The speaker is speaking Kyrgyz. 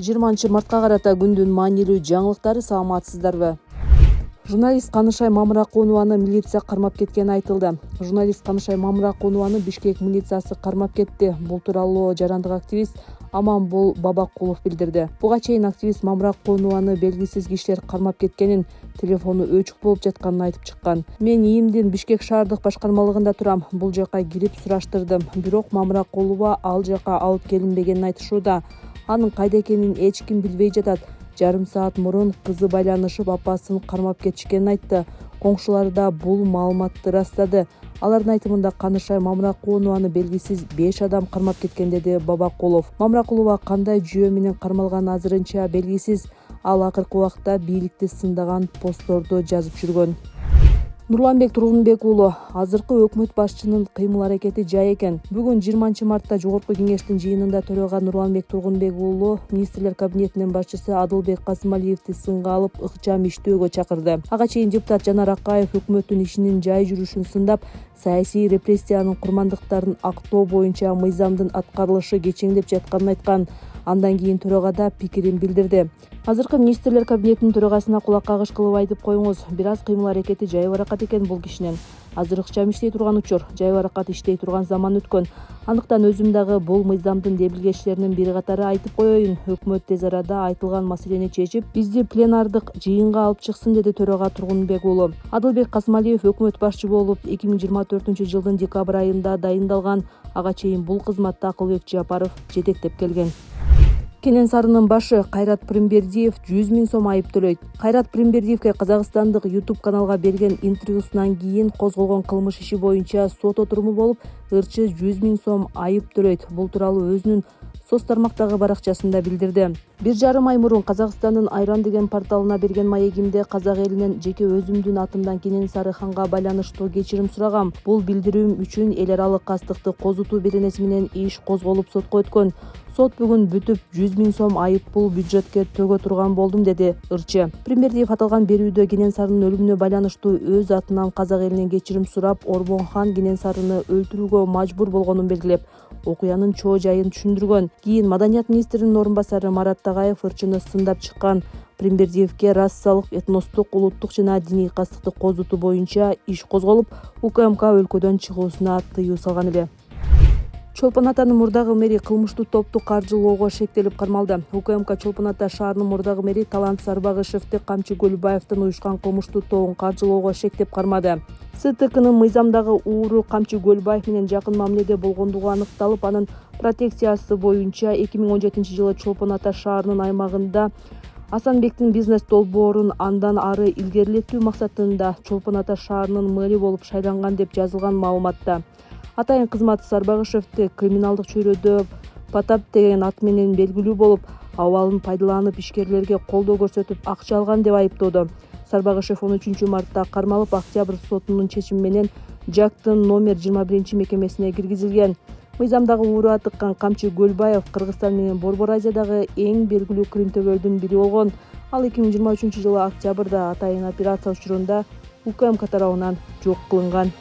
20-мартка карата күндүн маанилүү жаңылыктары, саламатсыздарбы? Журналист Канышай Мамыракунованы милиция кармап кеткени айтылды. Журналист Канышай Мамыракунованы Бишкек милициясы кармап кетти. Бул тууралуу жарандык активист Аманбол Бабакулов билдирди. Буга чейин активист Мамыракунованы белгисиз кишилер кармап кеткенин, телефону өчүк болуп жатканын айтып чыккан. Мен ИИМдин Бишкек шаардык башкармалыгында турам. Бул жака кирип сураштырдым. Бирок Мамыракулова ал жака алып келинбегенин айтышууда. Анын кайда экенин эч ким билбей жатат. Жарым саат мурун кызы байланышып, апасын кармап кетишкенин айтты. Коңшулар да бул маалыматты ырастады. Алардын айтымында Канышай Мамыракунованы белгисиз 5 адам кармап кеткен, деди Бабакулов. Мамыракулова кандай жүйө менен кармалганы азырынча белгисиз. Ал акыркы убакта бийликти сындаган постторду жазып жүргөн. Нурланбек Тургунбек уулу: азыркы өкмөт башчынын кыймыл-аракети жай экен. Бүгүн 20-мартта Жогорку кеңештин жыйынында төрага Нурланбек Тургунбек уулу министрлер кабинетинин башчысы Адылбек Касымалиевди сынга алып, ыкчам иштөөгө чакырды. Ага чейин депутат Жанар Акаев өкмөттүн ишинин жай жүрүшүн сындап, саясий репрессиянын курмандыктарын актоо боюнча мыйзамдын аткарылышы кечеңдеп жатканын айткан. Андан кийин төрагада пикирин билдирди. Азыркы министрлер кабинетинин төрагасына кулак кагыш кылып айтып коюңуз. Бир аз кыймыл-аракети жай баракат экен бул кишинин. Азыр ыкчам иштей турган учур, жай баракат иштей турган заман өткөн. Андыктан өзүм дагы бул мыйзамдын дебилгечилеринин бири катары айтып коеюн. Өкмөт тез арада айтылган маселени чечип, бизди пленардык жыйынга алып чыксын, деди төрага Тургунбек уулу. Адылбек Касымалиев өкмөт башчы болуп 2024-жылдын декабрь айында дайындалган. Ага чейин бул кызматты Акылбек Жапаров жетектеп келген. Кенен Сарынын башы Кайрат Пиримбердиев 100 000 сом айып төлөйт. Кайрат Пиримбердиевке казакстандык YouTube каналга берген интервьюсунан кийин козголгон кылмыш иши боюнча сот отуруму болуп, ырчы 100 000 сом айып төлөйт. Бул тууралуу өзүнүн соц тармактагы баракчасында билдирди. 1,5 ай мурун Казакстандын Айран деген порталына берген маегимде казак элинен жеке өзүмдүн атымдан Кенен Сарыханга байланыштуу кечирим сурагам. Бул билдирүүм үчүн эл аралык кастыкты козутуу беренеси менен иш козголуп сотко өткөн. Сот бүгүн бүтүп 100 000 сом айып пул бюджетке төгө турган болдум, деди ырчы. Пиримбердиев аталган берүүдө Кенен Сарынын өлүмүнө байланыштуу өз атынан казак элинен кечирим сурап, Орбонхан Кенен Сарыны өлтүрүүгө мажбур болгонун белгилеп, окуянын чоо жайын түшүндүргөн. Кийин Маданият министринин орун басары Марат Тагаев ырчыны сындап чыккан. Пиримбердиевке расалык, этностук, улуттук жана диний кастыкты козутуу боюнча иш козголуп, УКМК өлкөдөн чыгуусуна тыюу салган эле. Чолпон Атанын мурдагы мэри кылмыштуу топту каржылоого шектелип кармалды. УКМК Чолпон Ата шаарынын мурдагы мэри Талант Сарбагышевди Камчы Көлбаевдин уюшкан кылмыштуу тобун каржылоого шектеп кармады. СТКнын мыйзамдагы ууру Камчы Көлбаев менен жакын мамиледе болгондугу аныкталып, анын протекциясы боюнча 2017-жылы Чолпон Ата шаарынын аймагында Асанбектин бизнес долбоорун андан ары илгерилетүү максатында Чолпон Ата шаарынын мэри болуп шайланган деп жазылган маалыматта. Атайын кызматы Сарбагышевди криминалдык чөйрөдө Потап деген ат менен белгилүү болуп, абалын пайдаланып ишкерлерге колдоо көрсөтүп акча алган деп айыптоодо. Сарбагышев 13-мартта кармалып, Октябрь сотунун чечими менен ЖАКтын номер 21 мекемесине киргизилген. Мыйзамдагы ууру атыккан Камчы Көлбаев Кыргызстан менен Борбор Азиядагы эң белгилүү крим төбөлдүн бири болгон. Ал 2023-жылы октябрда атайын операция учурунда УКМК тарабынан жок кылынган.